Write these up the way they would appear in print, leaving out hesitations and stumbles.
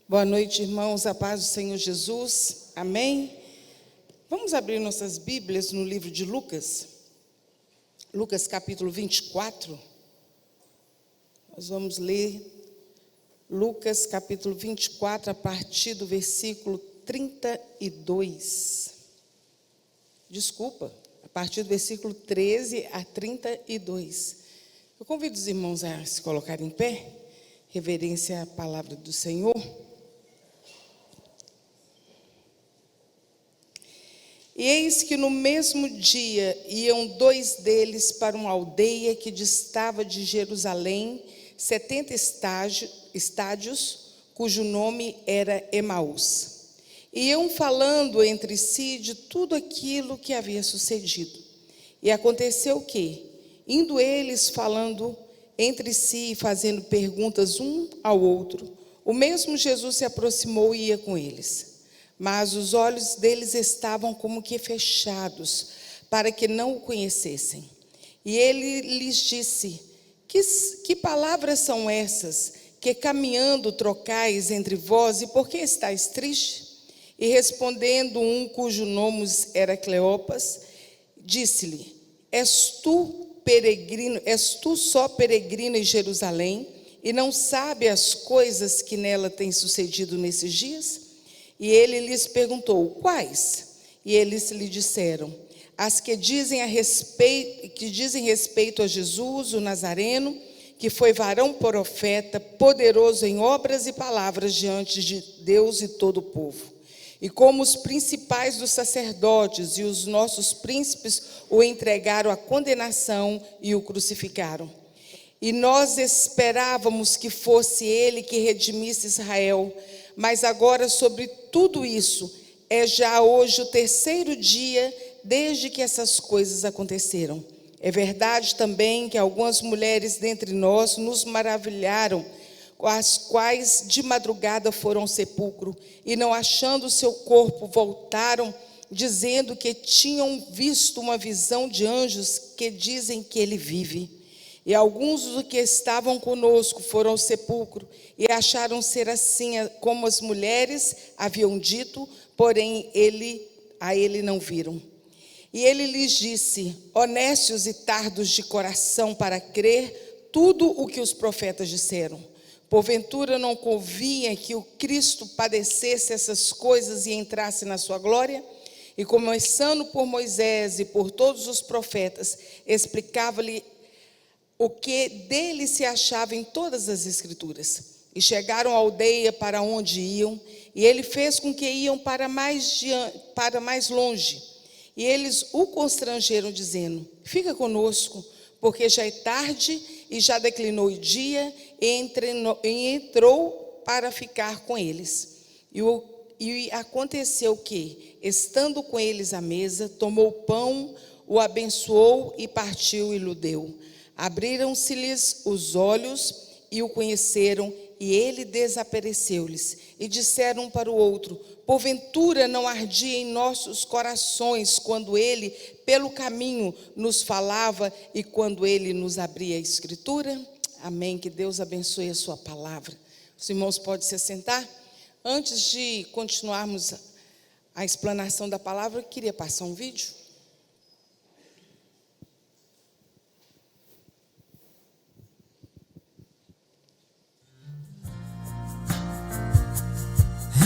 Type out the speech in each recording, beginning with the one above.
Boa noite, irmãos, a paz do Senhor Jesus, amém? Vamos abrir nossas Bíblias no livro de Lucas, Lucas capítulo 24, nós vamos ler Lucas capítulo 24, a partir do versículo 32, a partir do versículo 13 a 32. Eu convido os irmãos a se colocarem em pé, reverência à palavra do Senhor. E eis que no mesmo dia iam dois deles para uma aldeia que distava de Jerusalém 70 estádios, cujo nome era Emaús. Iam falando entre si de tudo aquilo que havia sucedido. E aconteceu que, indo eles falando entre si e fazendo perguntas um ao outro, o mesmo Jesus se aproximou e ia com eles. Mas os olhos deles estavam como que fechados, para que não o conhecessem. E ele lhes disse: que palavras são essas, que caminhando trocais entre vós, e por que estáis tristes? E respondendo um cujo nome era Cleopas, disse-lhe: És tu só peregrino em Jerusalém, e não sabe as coisas que nela têm sucedido nesses dias? E ele lhes perguntou: quais? E eles lhe disseram: as que dizem respeito a Jesus, o Nazareno, que foi varão profeta, poderoso em obras e palavras diante de Deus e todo o povo. E como os principais dos sacerdotes e os nossos príncipes o entregaram à condenação e o crucificaram. E nós esperávamos que fosse ele que redimisse Israel, mas agora sobre tudo isso, é já hoje o terceiro dia desde que essas coisas aconteceram. É verdade também que algumas mulheres dentre nós nos maravilharam, as quais de madrugada foram ao sepulcro, e não achando o seu corpo, voltaram, dizendo que tinham visto uma visão de anjos que dizem que ele vive. E alguns dos que estavam conosco foram ao sepulcro e acharam ser assim como as mulheres haviam dito, porém a ele não viram. E ele lhes disse: honestos e tardos de coração para crer tudo o que os profetas disseram. Porventura não convinha que o Cristo padecesse essas coisas e entrasse na sua glória? E começando por Moisés e por todos os profetas, explicava-lhe o que dele se achava em todas as escrituras. E chegaram à aldeia para onde iam, e ele fez com que iam para mais longe. E eles o constrangeram, dizendo: fica conosco, porque já é tarde e já declinou o dia. E entrou para ficar com eles. E aconteceu que, estando com eles à mesa, tomou o pão, o abençoou e partiu e lhe deu. Abriram-se-lhes os olhos e o conheceram, e ele desapareceu-lhes. E disseram um para o outro: porventura não ardia em nossos corações quando ele, pelo caminho, nos falava e quando ele nos abria a Escritura? Amém. Que Deus abençoe a sua palavra. Os irmãos podem se assentar. Antes de continuarmos a explanação da palavra, eu queria passar um vídeo.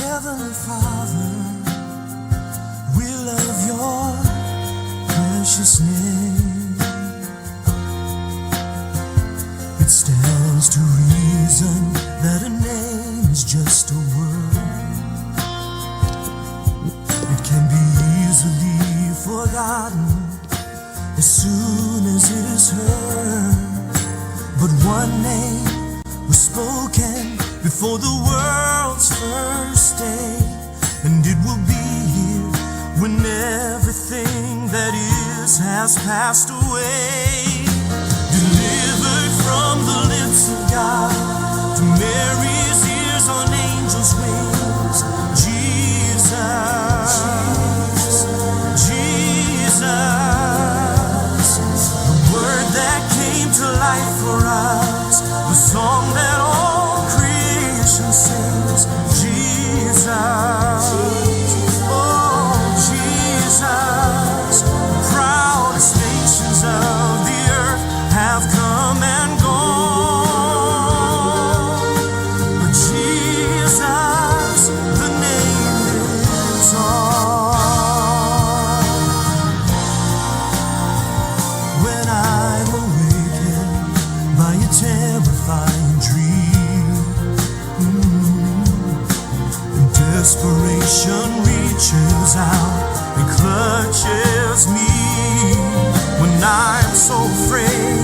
Heavenly Father, we love your precious name. It stands to reason that a name is just a word. It can be easily forgotten as soon as it is heard. But one name was spoken before the world's first day, and it will be here when everything that is has passed away. Delivered from the lips of God to Mary's ears on angels' wings, Jesus, Jesus, the word that came to life for us, the song that all creation sings, Jesus. touches me when I'm so afraid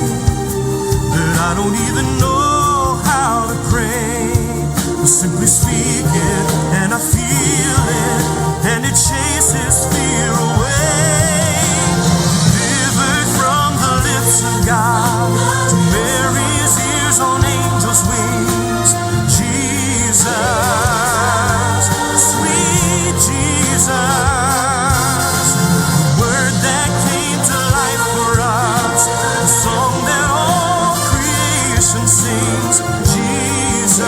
that I don't even know how to pray. I simply speak it and I feel it, and it chases fear away. Delivered from the lips of God to Mary's ears on angels' wings. Jesus, sweet Jesus, the word that came to life for us, the song that all creation sings. Jesus,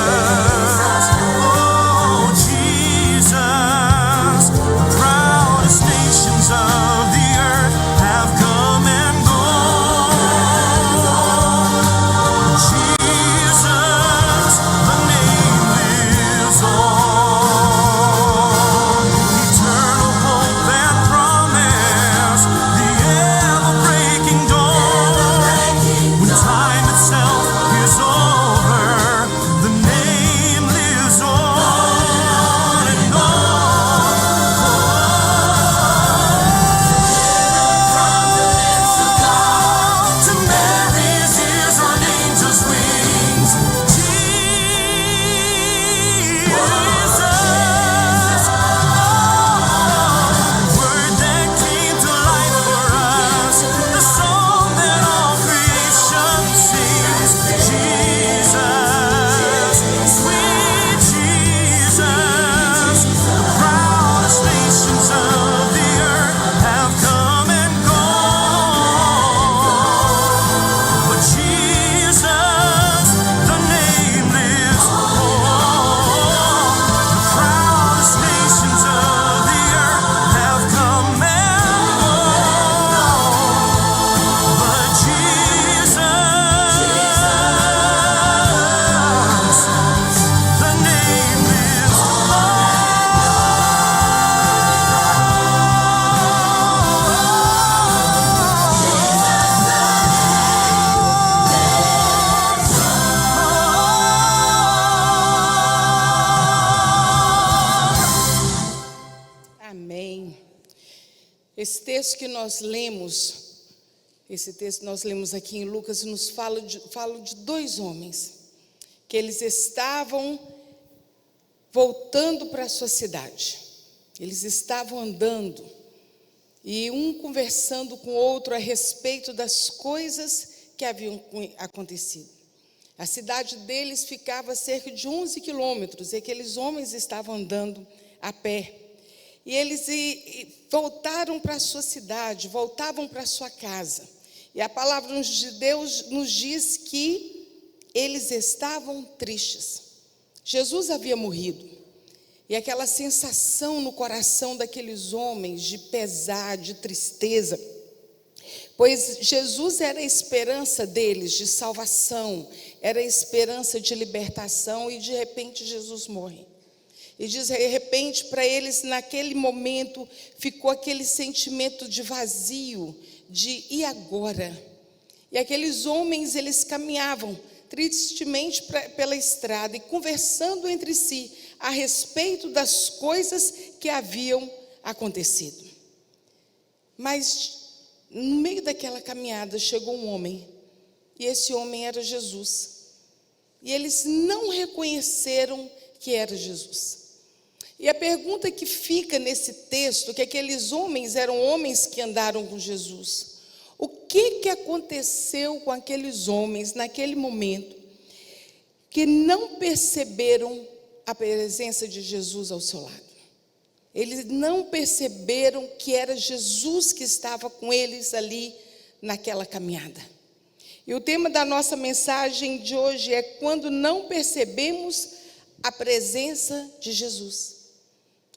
oh Jesus, the proudest nations of the earth have come and gone. Jesus, the name lives on. Eternal hope and promise, the ever-breaking dawn. When time itself is over, the name lives on and on. To Mary's ears on angels' wings. Jesus, word that came to life for us, the song that all creation sings. Jesus, sweet Jesus, the proudest nations of the earth have come and gone. But Jesus, the name lives on. The proudest nations of the earth have come and gone. But Jesus, the name lives Amém. Esse texto que nós lemos, aqui em Lucas, nos fala de dois homens, que eles estavam voltando para a sua cidade. Eles estavam andando, e um conversando com o outro a respeito das coisas que haviam acontecido. A cidade deles ficava a cerca de 11 quilômetros, e aqueles homens estavam andando a pé. E eles voltaram para a sua cidade, voltavam para a sua casa. E a palavra de Deus nos diz que eles estavam tristes. Jesus havia morrido. E aquela sensação no coração daqueles homens de pesar, de tristeza, pois Jesus era a esperança deles de salvação, era a esperança de libertação, e de repente Jesus morre. E de repente, para eles, naquele momento, ficou aquele sentimento de vazio, de e agora? E aqueles homens, eles caminhavam tristemente pela estrada e conversando entre si a respeito das coisas que haviam acontecido. Mas no meio daquela caminhada chegou um homem, e esse homem era Jesus. E eles não reconheceram que era Jesus. E a pergunta que fica nesse texto, que aqueles homens eram homens que andaram com Jesus. O que aconteceu com aqueles homens naquele momento, que não perceberam a presença de Jesus ao seu lado? Eles não perceberam que era Jesus que estava com eles ali naquela caminhada. E o tema da nossa mensagem de hoje é: quando não percebemos a presença de Jesus.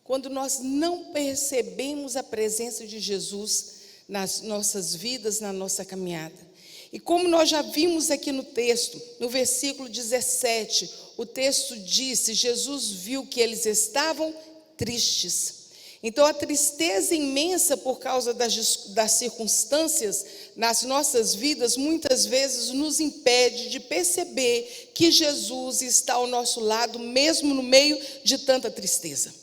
Quando nós não percebemos a presença de Jesus nas nossas vidas, na nossa caminhada. E como nós já vimos aqui no texto, no versículo 17, o texto disse: Jesus viu que eles estavam tristes. Então a tristeza imensa por causa das circunstâncias nas nossas vidas, muitas vezes nos impede de perceber que Jesus está ao nosso lado, mesmo no meio de tanta tristeza.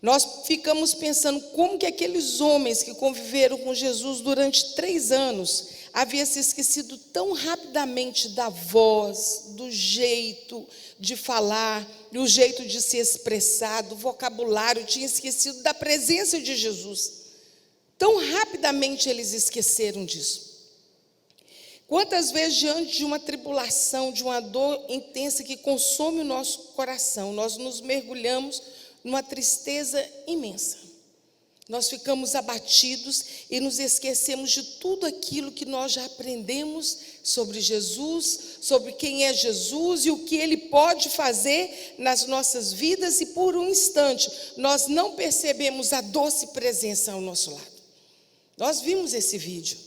Nós ficamos pensando como que aqueles homens que conviveram com Jesus durante 3 anos haviam se esquecido tão rapidamente da voz, do jeito de falar, do jeito de se expressar, do vocabulário, tinha esquecido da presença de Jesus. Tão rapidamente eles esqueceram disso. Quantas vezes, diante de uma tribulação, de uma dor intensa que consome o nosso coração, nós nos mergulhamos numa tristeza imensa. Nós ficamos abatidos e nos esquecemos de tudo aquilo que nós já aprendemos sobre Jesus, sobre quem é Jesus e o que Ele pode fazer nas nossas vidas, e por um instante nós não percebemos a doce presença ao nosso lado. Nós vimos esse vídeo,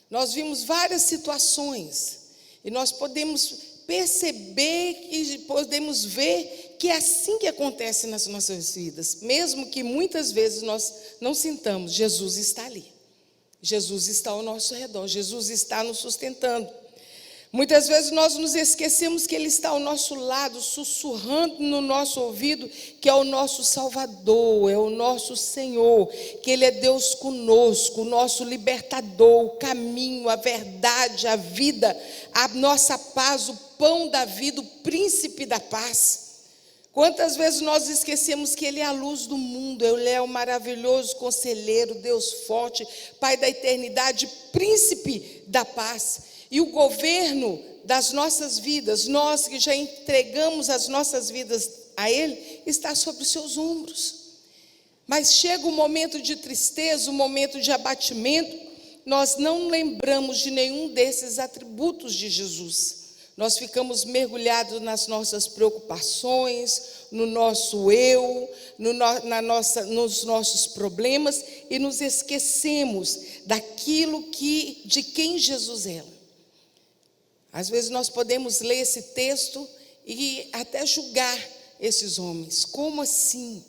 nós vimos várias situações e nós podemos perceber e podemos ver que é assim que acontece nas nossas vidas, mesmo que muitas vezes nós não sintamos. Jesus está ali, Jesus está ao nosso redor, Jesus está nos sustentando. Muitas vezes nós nos esquecemos que Ele está ao nosso lado, sussurrando no nosso ouvido, que é o nosso Salvador, é o nosso Senhor, que Ele é Deus conosco, o nosso libertador, o caminho, a verdade, a vida, a nossa paz, o pão da vida, o príncipe da paz. Quantas vezes nós esquecemos que Ele é a luz do mundo, Ele é o maravilhoso conselheiro, Deus forte, Pai da eternidade, príncipe da paz. E o governo das nossas vidas, nós que já entregamos as nossas vidas a Ele, está sobre os seus ombros. Mas chega um momento de tristeza, um momento de abatimento, nós não lembramos de nenhum desses atributos de Jesus. Nós ficamos mergulhados nas nossas preocupações, no nosso eu, nos nossos problemas, e nos esquecemos daquilo de quem Jesus é. Às vezes nós podemos ler esse texto e até julgar esses homens. Como assim?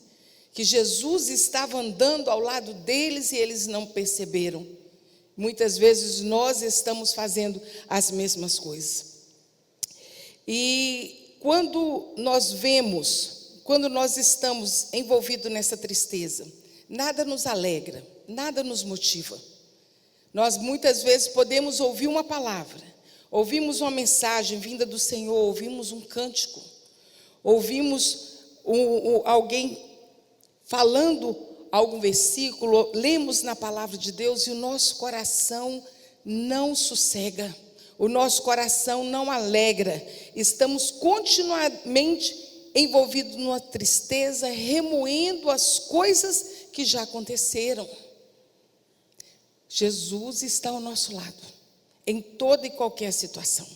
Que Jesus estava andando ao lado deles e eles não perceberam. Muitas vezes nós estamos fazendo as mesmas coisas. E quando nós estamos envolvidos nessa tristeza, nada nos alegra, nada nos motiva. Nós muitas vezes podemos ouvir uma palavra, ouvimos uma mensagem vinda do Senhor, ouvimos um cântico, ouvimos alguém falando algum versículo, lemos na palavra de Deus e o nosso coração não sossega, o nosso coração não alegra, estamos continuamente envolvidos numa tristeza, remoendo as coisas que já aconteceram. Jesus está ao nosso lado, em toda e qualquer situação.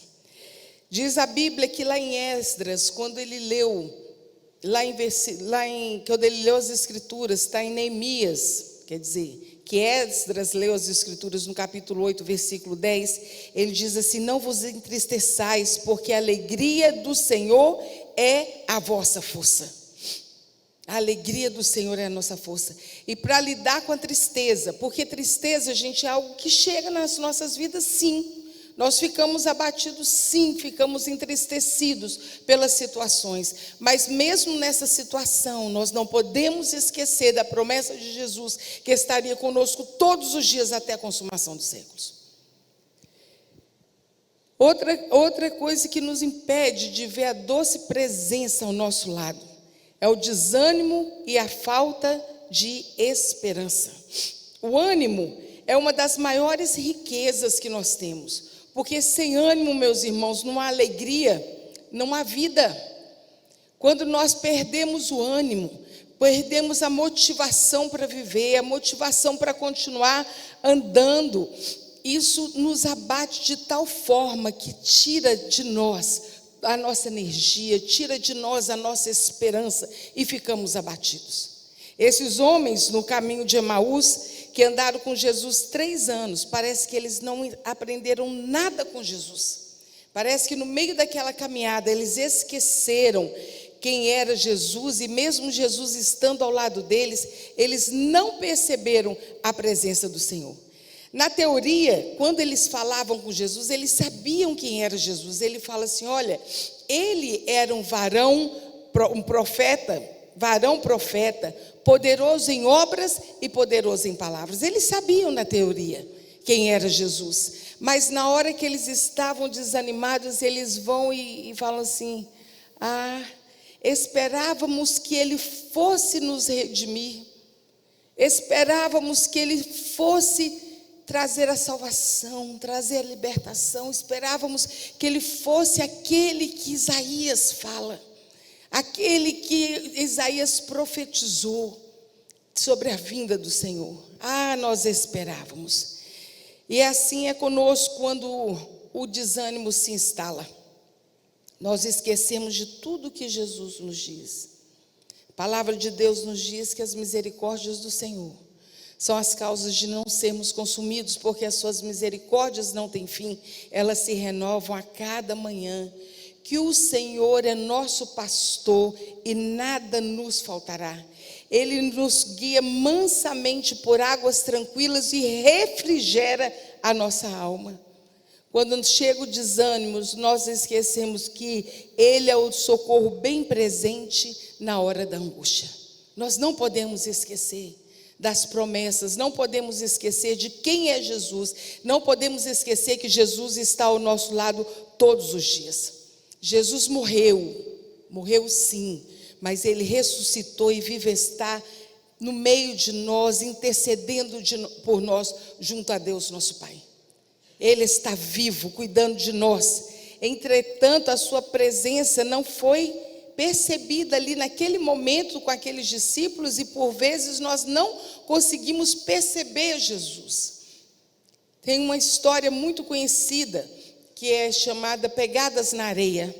Diz a Bíblia que lá em Esdras, quando ele leu, quando ele leu as Escrituras, está em Neemias, quer dizer, que Esdras leu as Escrituras no capítulo 8, versículo 10, ele diz assim: não vos entristeçais, porque a alegria do Senhor é a vossa força. A alegria do Senhor é a nossa força. E para lidar com a tristeza, porque tristeza, gente, é algo que chega nas nossas vidas, sim. Nós ficamos abatidos, sim, ficamos entristecidos pelas situações. Mas mesmo nessa situação, nós não podemos esquecer da promessa de Jesus, que estaria conosco todos os dias até a consumação dos séculos. Outra coisa que nos impede de ver a doce presença ao nosso lado é o desânimo e a falta de esperança. O ânimo é uma das maiores riquezas que nós temos, porque sem ânimo, meus irmãos, não há alegria, não há vida. Quando nós perdemos o ânimo, perdemos a motivação para viver, a motivação para continuar andando, isso nos abate de tal forma que tira de nós a nossa energia, tira de nós a nossa esperança e ficamos abatidos. Esses homens no caminho de Emaús, que andaram com Jesus 3 anos, parece que eles não aprenderam nada com Jesus. Parece que no meio daquela caminhada eles esqueceram quem era Jesus, e mesmo Jesus estando ao lado deles, eles não perceberam a presença do Senhor. Na teoria, quando eles falavam com Jesus, eles sabiam quem era Jesus. Ele fala assim: olha, ele era um varão, um profeta, varão profeta, poderoso em obras e poderoso em palavras. Eles sabiam na teoria quem era Jesus, mas na hora que eles estavam desanimados, eles vão e falam assim: esperávamos que ele fosse nos redimir, esperávamos que ele fosse trazer a salvação, trazer a libertação, esperávamos que ele fosse aquele que Isaías fala, aquele que Isaías profetizou sobre a vinda do Senhor. Nós esperávamos. E assim é conosco quando o desânimo se instala. Nós esquecemos de tudo que Jesus nos diz. A palavra de Deus nos diz que as misericórdias do Senhor são as causas de não sermos consumidos, porque as suas misericórdias não têm fim, elas se renovam a cada manhã. Que o Senhor é nosso pastor e nada nos faltará. Ele nos guia mansamente por águas tranquilas e refrigera a nossa alma. Quando chega o desânimo, nós esquecemos que Ele é o socorro bem presente na hora da angústia. Nós não podemos esquecer das promessas, não podemos esquecer de quem é Jesus, não podemos esquecer que Jesus está ao nosso lado todos os dias. Jesus morreu sim, mas Ele ressuscitou e vive está no meio de nós, intercedendo por nós junto a Deus nosso Pai. Ele está vivo, cuidando de nós. Entretanto, a sua presença não foi percebida ali naquele momento com aqueles discípulos, e por vezes nós não conseguimos perceber Jesus. Tem uma história muito conhecida que é chamada Pegadas na Areia.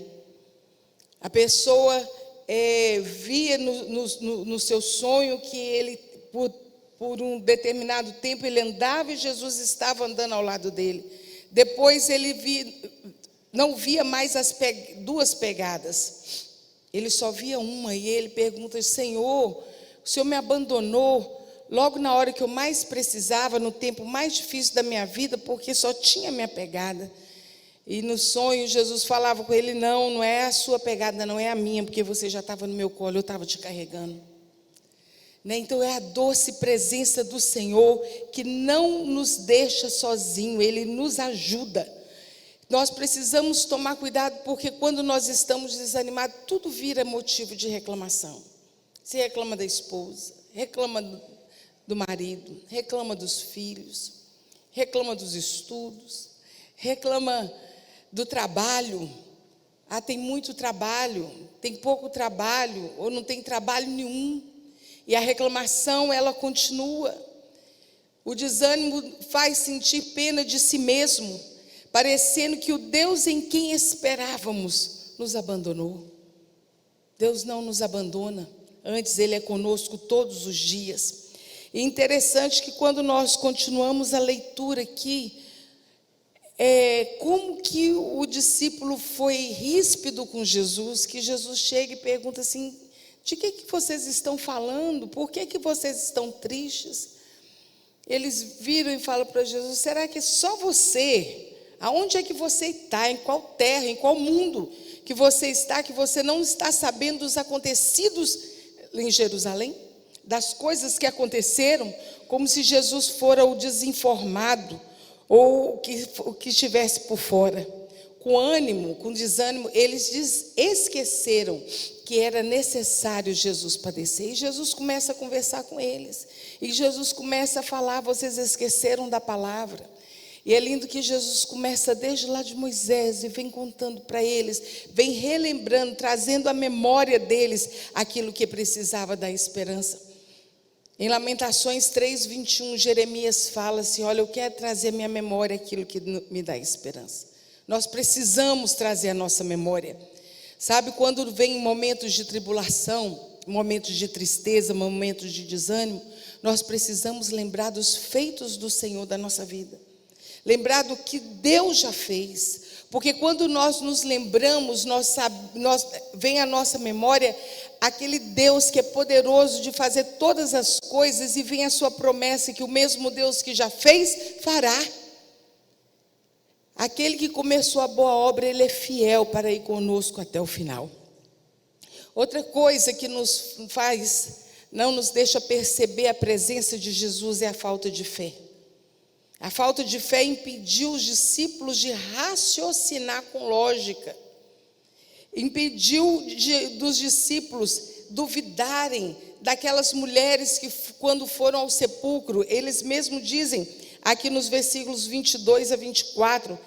A pessoa via no seu sonho que ele, por um determinado tempo, ele andava e Jesus estava andando ao lado dele. Depois ele não via mais as duas pegadas, ele só via uma, e ele pergunta: Senhor, o Senhor me abandonou logo na hora que eu mais precisava, no tempo mais difícil da minha vida, porque só tinha minha pegada. E no sonho Jesus falava com ele: não é a sua pegada, não é a minha, porque você já estava no meu colo, eu estava te carregando. Então é a doce presença do Senhor que não nos deixa sozinho, Ele nos ajuda. Nós precisamos tomar cuidado, porque quando nós estamos desanimados, tudo vira motivo de reclamação. Você reclama da esposa, reclama do marido, reclama dos filhos, reclama dos estudos, reclama do trabalho. Tem muito trabalho, tem pouco trabalho, ou não tem trabalho nenhum. E a reclamação, ela continua. O desânimo faz sentir pena de si mesmo, parecendo que o Deus em quem esperávamos nos abandonou. Deus não nos abandona, antes Ele é conosco todos os dias. E interessante que quando nós continuamos a leitura aqui, como que o discípulo foi ríspido com Jesus, que Jesus chega e pergunta assim: de que vocês estão falando? Por que vocês estão tristes? Eles viram e falam para Jesus: será que só você? Aonde é que você está? Em qual terra, em qual mundo que você está, que você não está sabendo dos acontecidos em Jerusalém? Das coisas que aconteceram, como se Jesus fora o desinformado, ou o que estivesse por fora. Com ânimo, com desânimo, eles esqueceram que era necessário Jesus padecer. E Jesus começa a conversar com eles. E Jesus começa a falar: vocês esqueceram da palavra. E é lindo que Jesus começa desde lá de Moisés e vem contando para eles, vem relembrando, trazendo à memória deles aquilo que precisava da esperança. Em Lamentações 3:21, Jeremias fala assim: olha, eu quero trazer à minha memória aquilo que me dá esperança. Nós precisamos trazer a nossa memória. Sabe, quando vem momentos de tribulação, momentos de tristeza, momentos de desânimo, nós precisamos lembrar dos feitos do Senhor da nossa vida. Lembrar do que Deus já fez. Porque quando nós nos lembramos, vem à nossa memória aquele Deus que é poderoso de fazer todas as coisas, e vem a sua promessa que o mesmo Deus que já fez, fará. Aquele que começou a boa obra, Ele é fiel para ir conosco até o final. Outra coisa que não nos deixa perceber a presença de Jesus é a falta de fé. A falta de fé impediu os discípulos de raciocinar com lógica. Impediu dos discípulos duvidarem daquelas mulheres que, quando foram ao sepulcro, eles mesmos dizem, aqui nos versículos 22 a 24,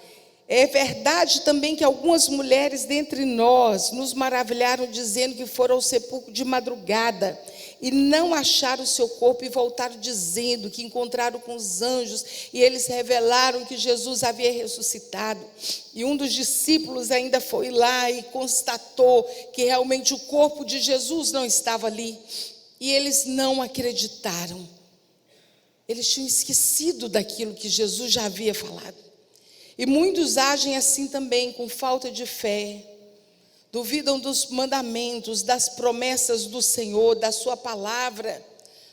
é verdade também que algumas mulheres dentre nós nos maravilharam dizendo que foram ao sepulcro de madrugada e não acharam o seu corpo e voltaram dizendo que encontraram com os anjos e eles revelaram que Jesus havia ressuscitado. E um dos discípulos ainda foi lá e constatou que realmente o corpo de Jesus não estava ali. E eles não acreditaram. Eles tinham esquecido daquilo que Jesus já havia falado. E muitos agem assim também, com falta de fé. Duvidam dos mandamentos, das promessas do Senhor, da sua palavra.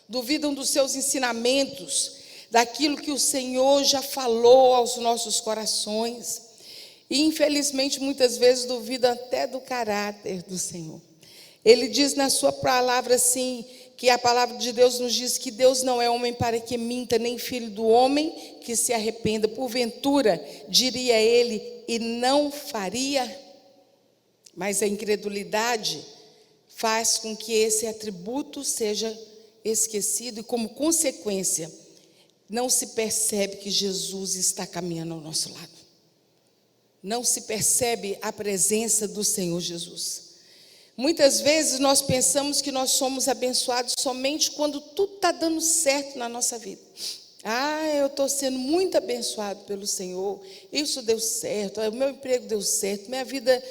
Duvidam dos seus ensinamentos, daquilo que o Senhor já falou aos nossos corações. E infelizmente muitas vezes duvidam até do caráter do Senhor. Ele diz na sua palavra assim, que a palavra de Deus nos diz que Deus não é homem para que minta, nem filho do homem que se arrependa. Porventura, diria ele, e não faria. Mas a incredulidade faz com que esse atributo seja esquecido e, como consequência, não se percebe que Jesus está caminhando ao nosso lado. Não se percebe a presença do Senhor Jesus. Muitas vezes nós pensamos que nós somos abençoados somente quando tudo está dando certo na nossa vida. Eu estou sendo muito abençoado pelo Senhor, isso deu certo, o meu emprego deu certo, minha vida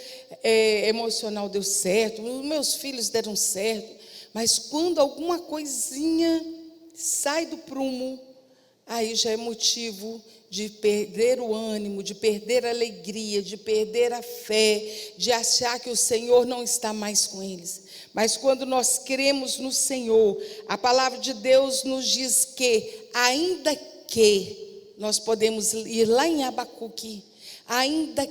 emocional deu certo, os meus filhos deram certo. Mas quando alguma coisinha sai do prumo, aí já é motivo de perder o ânimo, de perder a alegria, de perder a fé, de achar que o Senhor não está mais com eles. Mas quando nós cremos no Senhor, a palavra de Deus nos diz que, ainda que, nós podemos ir lá em Abacuque, ainda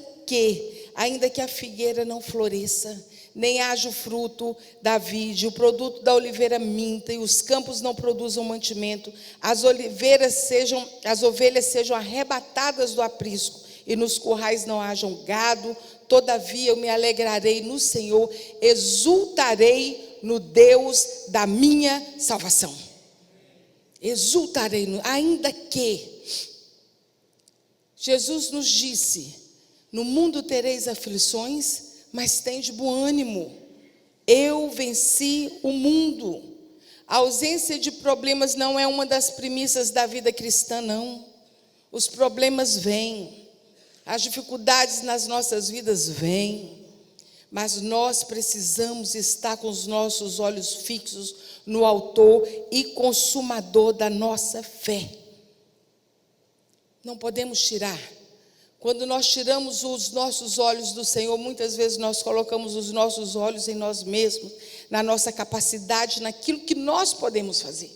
que a figueira não floresça, nem haja o fruto da vide, o produto da oliveira minta, e os campos não produzam mantimento, as ovelhas sejam arrebatadas do aprisco, e nos currais não hajam gado, todavia eu me alegrarei no Senhor, exultarei no Deus da minha salvação. Exultarei, ainda que. Jesus nos disse, no mundo tereis aflições, mas tende bom ânimo, eu venci o mundo. A ausência de problemas não é uma das premissas da vida cristã, não. Os problemas vêm, as dificuldades nas nossas vidas vêm, mas nós precisamos estar com os nossos olhos fixos no autor e consumador da nossa fé. Não podemos tirar. Quando nós tiramos os nossos olhos do Senhor, muitas vezes nós colocamos os nossos olhos em nós mesmos, na nossa capacidade, naquilo que nós podemos fazer.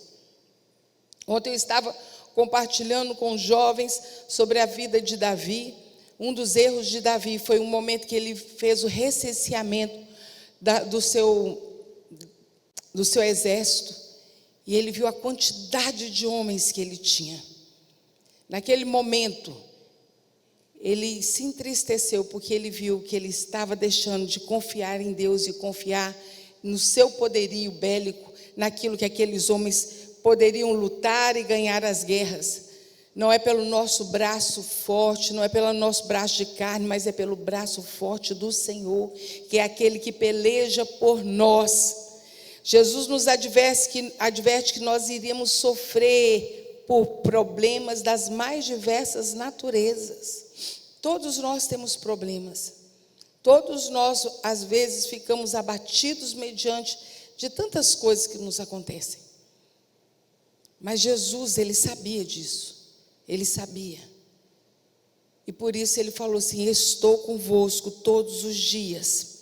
Ontem eu estava compartilhando com os jovens sobre a vida de Davi. Um dos erros de Davi foi um momento que ele fez o recenseamento do seu exército, e ele viu a quantidade de homens que ele tinha. Naquele momento, ele se entristeceu porque ele viu que ele estava deixando de confiar em Deus e confiar no seu poderio bélico, naquilo que aqueles homens poderiam lutar e ganhar as guerras. Não é pelo nosso braço forte, não é pelo nosso braço de carne, mas é pelo braço forte do Senhor, que é aquele que peleja por nós. Jesus nos adverte que nós iríamos sofrer por problemas das mais diversas naturezas. Todos nós temos problemas. Todos nós, às vezes, ficamos abatidos mediante de tantas coisas que nos acontecem. Mas Jesus, ele sabia disso. Ele sabia. E por isso ele falou assim: estou convosco todos os dias.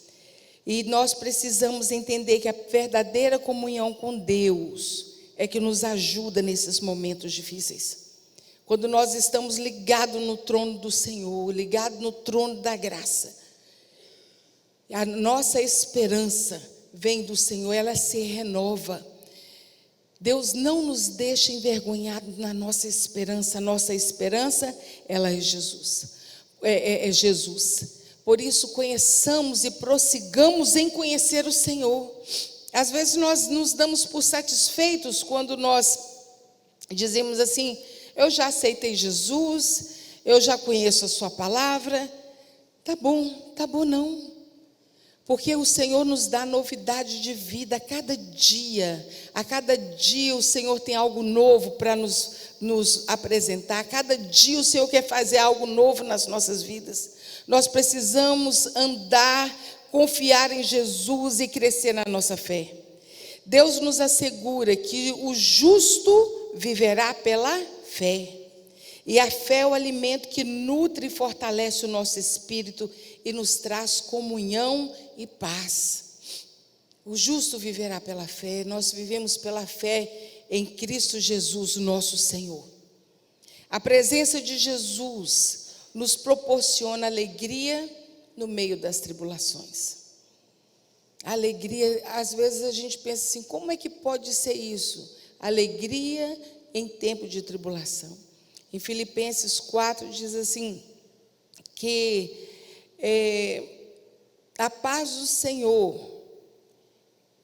E nós precisamos entender que a verdadeira comunhão com Deus é que nos ajuda nesses momentos difíceis. Quando nós estamos ligados no trono do Senhor, ligados no trono da graça, a nossa esperança vem do Senhor, ela se renova. Deus não nos deixa envergonhados na nossa esperança. A nossa esperança, ela é Jesus. É Jesus. Por isso, conheçamos e prossigamos em conhecer o Senhor. Às vezes nós nos damos por satisfeitos quando nós dizemos assim: eu já aceitei Jesus, eu já conheço a sua palavra. Tá bom não. Porque o Senhor nos dá novidade de vida a cada dia. A cada dia o Senhor tem algo novo para nos apresentar. A cada dia o Senhor quer fazer algo novo nas nossas vidas. Nós precisamos andar, confiar em Jesus e crescer na nossa fé. Deus nos assegura que o justo viverá pela fé. E a fé é o alimento que nutre e fortalece o nosso espírito e nos traz comunhão e paz. O justo viverá pela fé. Nós vivemos pela fé em Cristo Jesus, nosso Senhor. A presença de Jesus nos proporciona alegria no meio das tribulações. Alegria, às vezes a gente pensa assim: como é que pode ser isso? Alegria em tempo de tribulação. Em Filipenses 4 diz assim, que a paz do Senhor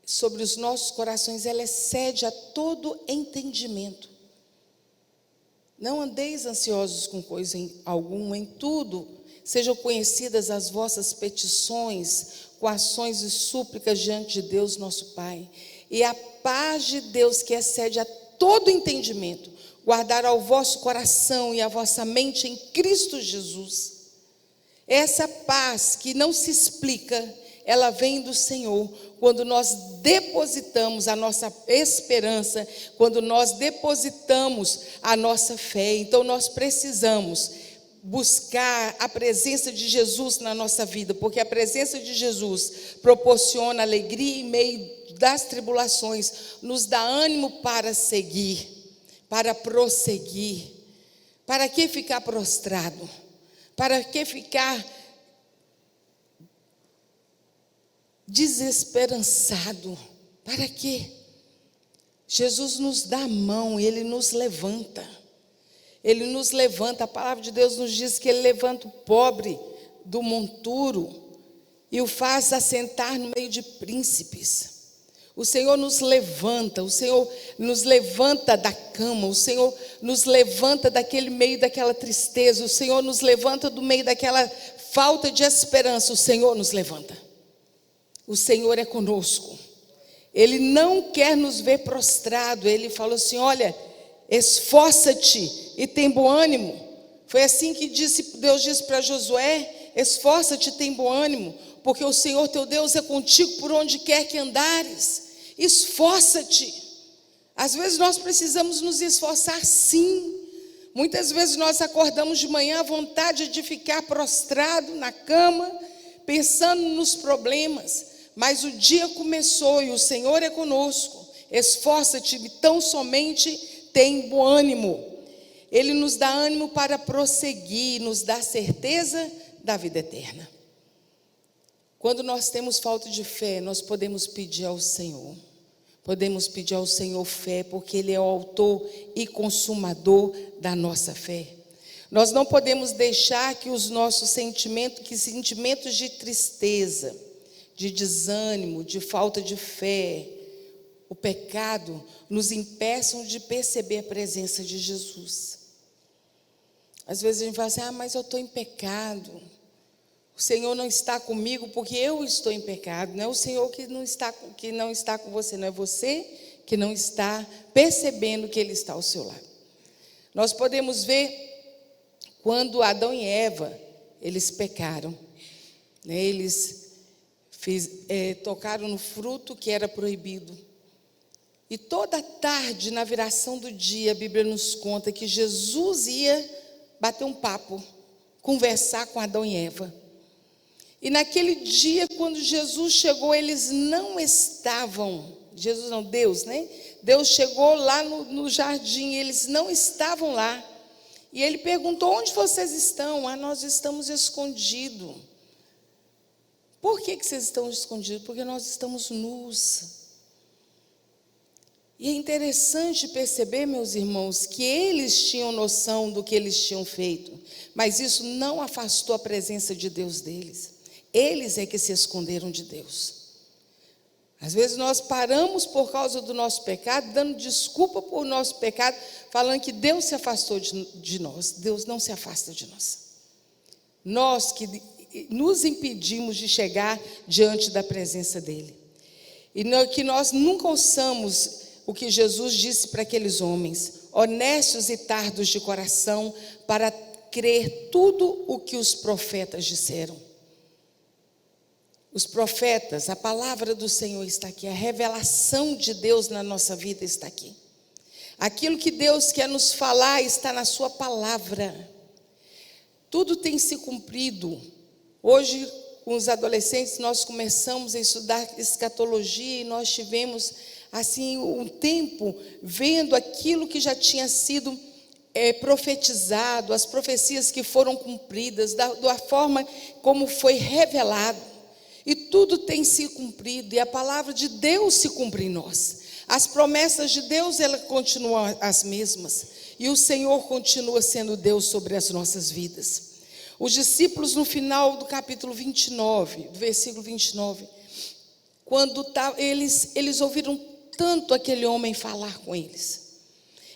sobre os nossos corações, ela excede a todo entendimento. Não andeis ansiosos com coisa alguma, em tudo sejam conhecidas as vossas petições, com ações e súplicas diante de Deus nosso Pai. E a paz de Deus, que excede a todo entendimento, guardará o vosso coração e a vossa mente em Cristo Jesus. Essa paz que não se explica, ela vem do Senhor, quando nós depositamos a nossa esperança, quando nós depositamos a nossa fé. Então nós precisamos buscar a presença de Jesus na nossa vida, porque a presença de Jesus proporciona alegria em meio das tribulações, nos dá ânimo para seguir, para prosseguir. Para que ficar prostrado? Para que ficar desesperançado? Para quê? Jesus nos dá a mão e Ele nos levanta. Ele nos levanta. A palavra de Deus nos diz que Ele levanta o pobre do monturo e o faz assentar no meio de príncipes. O Senhor nos levanta, o Senhor nos levanta da cama, o Senhor nos levanta daquele meio daquela tristeza, o Senhor nos levanta do meio daquela falta de esperança, o Senhor nos levanta. O Senhor é conosco. Ele não quer nos ver prostrado. Ele falou assim: olha, esforça-te e tem bom ânimo. Foi assim que Deus disse para Josué: esforça-te e tem bom ânimo, porque o Senhor teu Deus é contigo por onde quer que andares. Esforça-te. Às vezes nós precisamos nos esforçar, sim. Muitas vezes nós acordamos de manhã à vontade de ficar prostrado na cama, pensando nos problemas. Mas o dia começou e o Senhor é conosco. Esforça-te e tão somente tem bom ânimo. Ele nos dá ânimo para prosseguir, nos dá certeza da vida eterna. Quando nós temos falta de fé, nós podemos pedir ao Senhor. Podemos pedir ao Senhor fé, porque Ele é o autor e consumador da nossa fé. Nós não podemos deixar que os nossos sentimentos de tristeza, de desânimo, de falta de fé, o pecado, nos impeçam de perceber a presença de Jesus. Às vezes a gente fala assim: mas eu estou em pecado. O Senhor não está comigo porque eu estou em pecado. Não é o Senhor que não está com você, não é você que não está percebendo que Ele está ao seu lado. Nós podemos ver quando Adão e Eva, eles pecaram, né? Eles tocaram no fruto que era proibido. E toda tarde, na viração do dia, a Bíblia nos conta que Jesus ia bater um papo, conversar com Adão e Eva. E naquele dia, quando Jesus chegou, eles não estavam, Jesus não, Deus, né? Deus chegou lá no jardim, eles não estavam lá. E Ele perguntou: onde vocês estão? Nós estamos escondidos. Por que vocês estão escondidos? Porque nós estamos nus. E é interessante perceber, meus irmãos, que eles tinham noção do que eles tinham feito, mas isso não afastou a presença de Deus deles. Eles é que se esconderam de Deus. Às vezes nós paramos por causa do nosso pecado, dando desculpa por nosso pecado, falando que Deus se afastou de nós. Deus não se afasta de nós. Nós que nos impedimos de chegar diante da presença dEle. E que nós nunca ouçamos o que Jesus disse para aqueles homens, honestos e tardos de coração, para crer tudo o que os profetas disseram. Os profetas, a palavra do Senhor está aqui, a revelação de Deus na nossa vida está aqui. Aquilo que Deus quer nos falar está na sua palavra. Tudo tem se cumprido. Hoje, com os adolescentes, nós começamos a estudar escatologia e nós tivemos, assim, um tempo vendo aquilo que já tinha sido profetizado, as profecias que foram cumpridas, da forma como foi revelado. E tudo tem se cumprido, e a palavra de Deus se cumpre em nós. As promessas de Deus, elas continuam as mesmas, e o Senhor continua sendo Deus sobre as nossas vidas. Os discípulos, no final do capítulo 29, do versículo 29, quando eles ouviram tanto aquele homem falar com eles,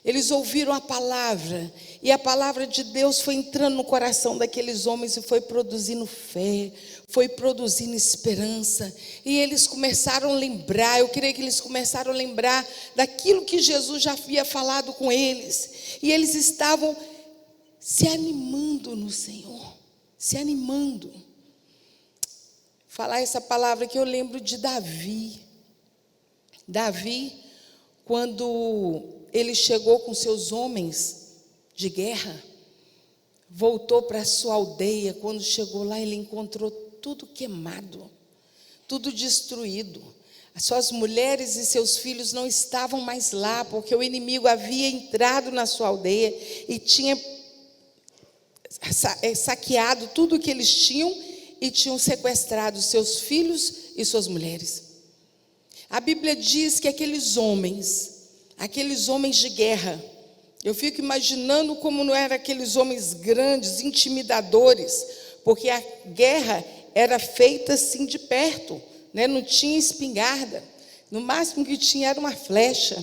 eles ouviram a palavra, e a palavra de Deus foi entrando no coração daqueles homens e foi produzindo fé, foi produzindo esperança, e eles começaram a lembrar, eu creio que eles começaram a lembrar daquilo que Jesus já havia falado com eles, e eles estavam se animando no Senhor, se animando. Falar essa palavra que eu lembro de Davi. Davi, quando ele chegou com seus homens de guerra, voltou para a sua aldeia. Quando chegou lá, ele encontrou tudo queimado, tudo destruído. As suas mulheres e seus filhos não estavam mais lá, porque o inimigo havia entrado na sua aldeia e tinha saqueado tudo que eles tinham e tinham sequestrado seus filhos e suas mulheres. A Bíblia diz que aqueles homens de guerra, eu fico imaginando como não eram aqueles homens grandes, intimidadores, porque a guerra era feita assim de perto, né? Não tinha espingarda, no máximo que tinha era uma flecha,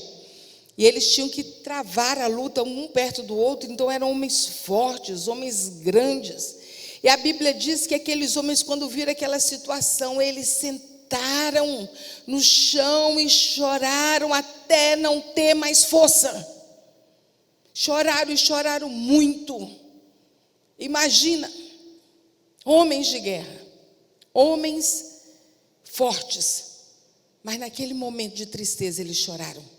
e eles tinham que travar a luta um perto do outro, então eram homens fortes, homens grandes, e a Bíblia diz que aqueles homens, quando viram aquela situação, eles sentaram no chão e choraram até não ter mais força. Choraram e choraram muito. Imagina, homens de guerra, homens fortes, mas naquele momento de tristeza eles choraram.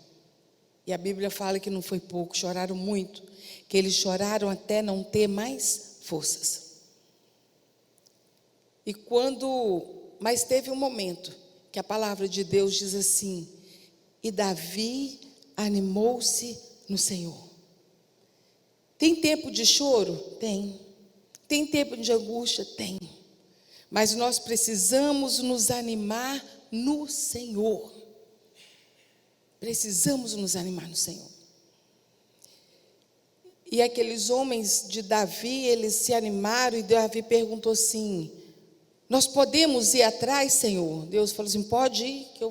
E a Bíblia fala que não foi pouco, choraram muito, que eles choraram até não ter mais forças. Mas teve um momento que a palavra de Deus diz assim: e Davi animou-se no Senhor. Tem tempo de choro? Tem. Tem tempo de angústia? Tem. Mas nós precisamos nos animar no Senhor. Precisamos nos animar no Senhor. E aqueles homens de Davi, eles se animaram, e Davi perguntou assim: nós podemos ir atrás, Senhor? Deus falou assim: pode ir, que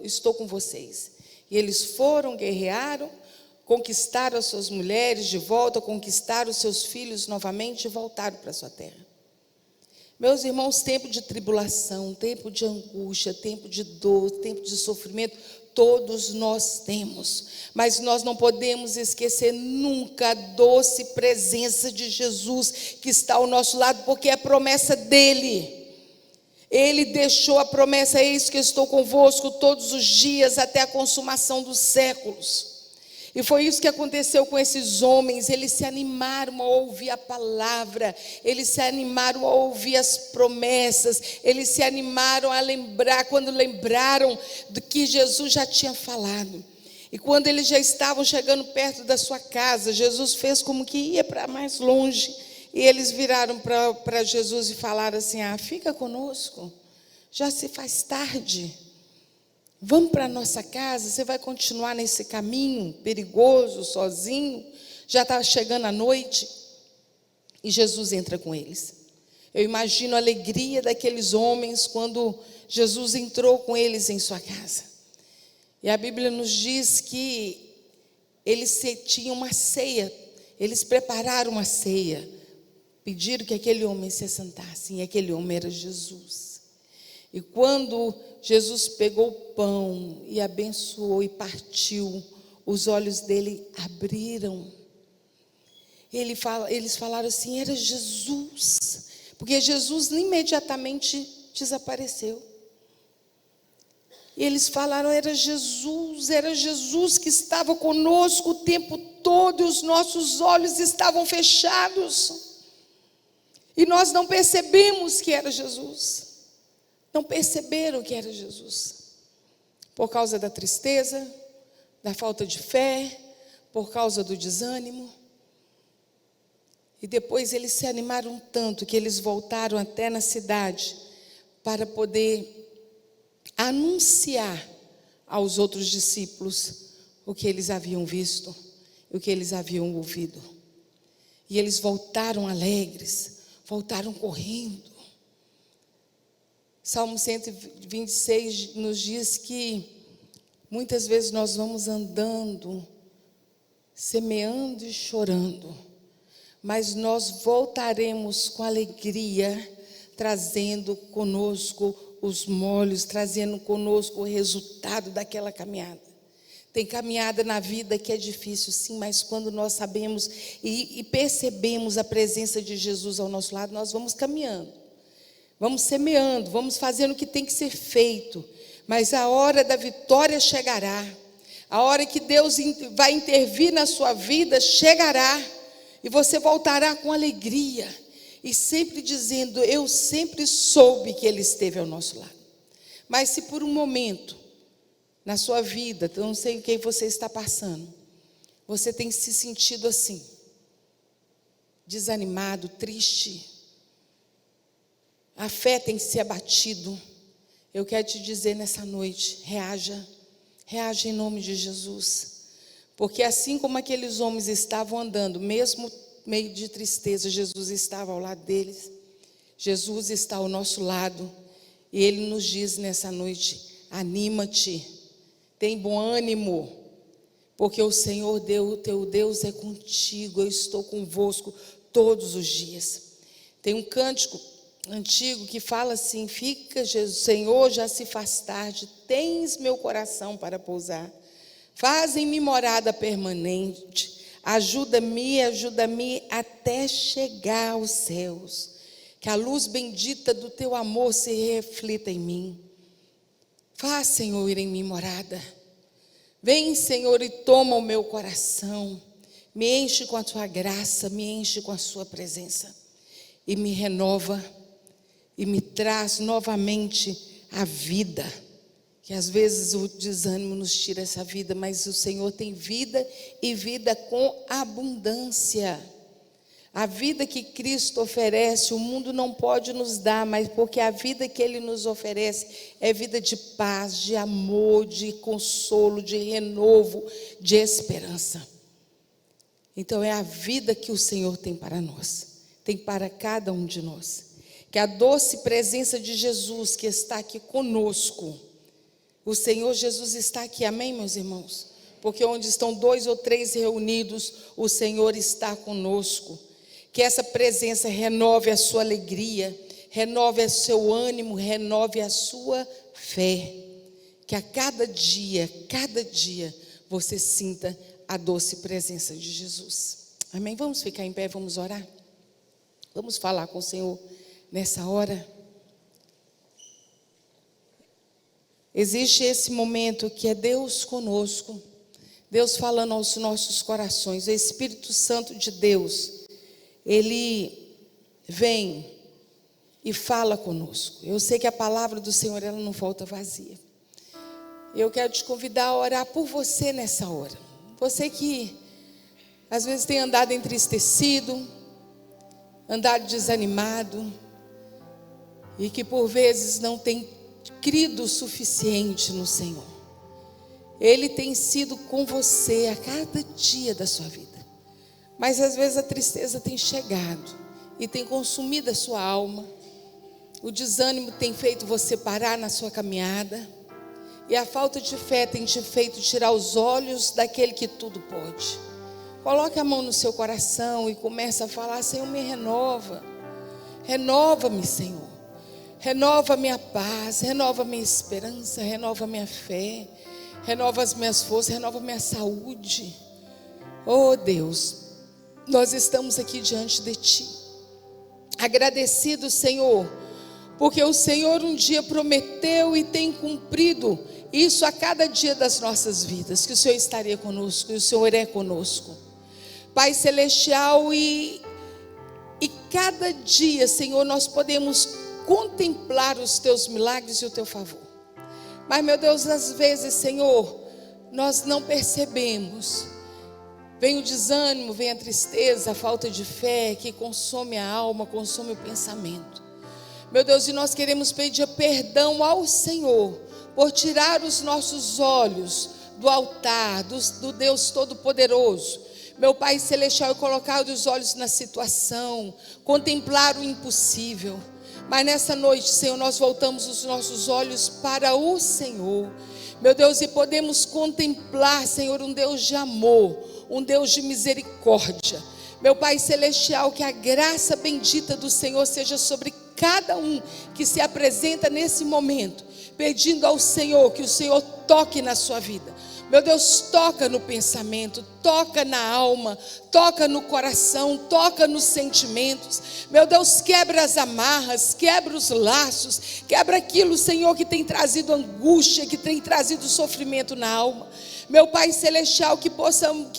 estou com vocês. E eles foram, guerrearam, conquistaram as suas mulheres de volta, conquistaram os seus filhos novamente e voltaram para a sua terra. Meus irmãos, tempo de tribulação, tempo de angústia, tempo de dor, tempo de sofrimento, todos nós temos, mas nós não podemos esquecer nunca a doce presença de Jesus que está ao nosso lado, porque é a promessa dele. Ele deixou a promessa: eis que estou convosco todos os dias até a consumação dos séculos. E foi isso que aconteceu com esses homens. Eles se animaram a ouvir a palavra, eles se animaram a ouvir as promessas, eles se animaram a lembrar, quando lembraram do que Jesus já tinha falado. E quando eles já estavam chegando perto da sua casa, Jesus fez como que ia para mais longe, e eles viraram para Jesus e falaram assim: fica conosco, já se faz tarde. Vamos para a nossa casa, você vai continuar nesse caminho perigoso, sozinho, já está chegando a noite. E Jesus entra com eles. Eu imagino a alegria daqueles homens quando Jesus entrou com eles em sua casa. E a Bíblia nos diz que eles tinham uma ceia, eles prepararam uma ceia, pediram que aquele homem se assentasse, e aquele homem era Jesus. E quando Jesus pegou o pão e abençoou e partiu, os olhos dele abriram. Eles falaram assim, era Jesus, porque Jesus imediatamente desapareceu. E eles falaram, era Jesus que estava conosco o tempo todo, e os nossos olhos estavam fechados. E nós não percebemos que era Jesus. Não perceberam que era Jesus. Por causa da tristeza, da falta de fé, por causa do desânimo. E depois eles se animaram tanto que eles voltaram até na cidade para poder anunciar aos outros discípulos o que eles haviam visto, o que eles haviam ouvido. E eles voltaram alegres, voltaram correndo. Salmo 126 nos diz que muitas vezes nós vamos andando, semeando e chorando, mas nós voltaremos com alegria, trazendo conosco os molhos, trazendo conosco o resultado daquela caminhada. Tem caminhada na vida que é difícil, sim, mas quando nós sabemos e percebemos a presença de Jesus ao nosso lado, nós vamos caminhando. Vamos semeando, vamos fazendo o que tem que ser feito, mas a hora da vitória chegará, a hora que Deus vai intervir na sua vida chegará, e você voltará com alegria, e sempre dizendo, eu sempre soube que Ele esteve ao nosso lado. Mas se por um momento, na sua vida, eu não sei o que você está passando, você tem se sentido assim, desanimado, triste, a fé tem se abatido, eu quero te dizer nessa noite, reaja em nome de Jesus, porque assim como aqueles homens estavam andando, mesmo meio de tristeza, Jesus estava ao lado deles, Jesus está ao nosso lado, e Ele nos diz nessa noite, anima-te, tem bom ânimo, porque o Senhor teu Deus é contigo, eu estou convosco todos os dias. Tem um cântico antigo que fala assim, fica Jesus, Senhor, já se faz tarde, tens meu coração para pousar, faz-me morada permanente, ajuda-me até chegar aos céus, que a luz bendita do teu amor se reflita em mim. Faz, Senhor, ir em mim morada, vem, Senhor, e toma o meu coração, me enche com a tua graça, me enche com a sua presença, e me renova, e me traz novamente a vida, que às vezes o desânimo nos tira essa vida, mas o Senhor tem vida e vida com abundância. A vida que Cristo oferece, o mundo não pode nos dar, mas porque a vida que Ele nos oferece é vida de paz, de amor, de consolo, de renovo, de esperança. Então é a vida que o Senhor tem para nós, tem para cada um de nós. Que a doce presença de Jesus que está aqui conosco, o Senhor Jesus está aqui, amém, meus irmãos? Porque onde estão 2 ou 3 reunidos, o Senhor está conosco. Que essa presença renove a sua alegria, renove o seu ânimo, renove a sua fé. Que a cada dia, você sinta a doce presença de Jesus. Amém? Vamos ficar em pé, vamos orar? Vamos falar com o Senhor nessa hora. Existe esse momento que é Deus conosco, Deus falando aos nossos corações, o Espírito Santo de Deus, Ele vem e fala conosco. Eu sei que a palavra do Senhor, ela não volta vazia. Eu quero te convidar a orar por você nessa hora. Você que às vezes tem andado entristecido, andado desanimado, e que por vezes não tem crido o suficiente no Senhor. Ele tem sido com você a cada dia da sua vida. Mas às vezes a tristeza tem chegado e tem consumido a sua alma. O desânimo tem feito você parar na sua caminhada. E a falta de fé tem te feito tirar os olhos daquele que tudo pode. Coloque a mão no seu coração e comece a falar: Senhor, me renova. Renova-me, Senhor. Renova a minha paz, renova a minha esperança, renova a minha fé, renova as minhas forças, renova a minha saúde. Oh Deus, nós estamos aqui diante de Ti, agradecidos, Senhor, porque o Senhor um dia prometeu e tem cumprido isso a cada dia das nossas vidas, que o Senhor estaria conosco e o Senhor é conosco. Pai Celestial, e cada dia, Senhor, nós podemos contemplar os Teus milagres e o Teu favor. Mas, meu Deus, às vezes, Senhor, nós não percebemos. Vem o desânimo, vem a tristeza, a falta de fé que consome a alma, consome o pensamento. Meu Deus, e nós queremos pedir perdão ao Senhor por tirar os nossos olhos do altar, do Deus Todo-Poderoso. Meu Pai Celestial, colocar os olhos na situação, contemplar o impossível. Mas nessa noite, Senhor, nós voltamos os nossos olhos para o Senhor. Meu Deus, e podemos contemplar, Senhor, um Deus de amor, um Deus de misericórdia. Meu Pai Celestial, que a graça bendita do Senhor seja sobre cada um que se apresenta nesse momento, pedindo ao Senhor que o Senhor toque na sua vida. Meu Deus, toca no pensamento, toca na alma, toca no coração, toca nos sentimentos. Meu Deus, quebra as amarras, quebra os laços, quebra aquilo, Senhor, que tem trazido angústia, que tem trazido sofrimento na alma. Meu Pai Celestial, que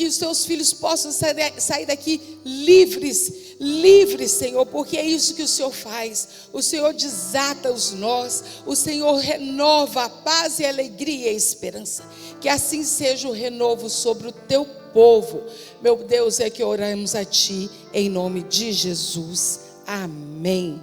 os Teus filhos possam sair daqui livres, Senhor, porque é isso que o Senhor faz. O Senhor desata os nós, o Senhor renova a paz e a alegria e a esperança. Que assim seja o renovo sobre o Teu povo. Meu Deus, é que oramos a Ti, em nome de Jesus. Amém.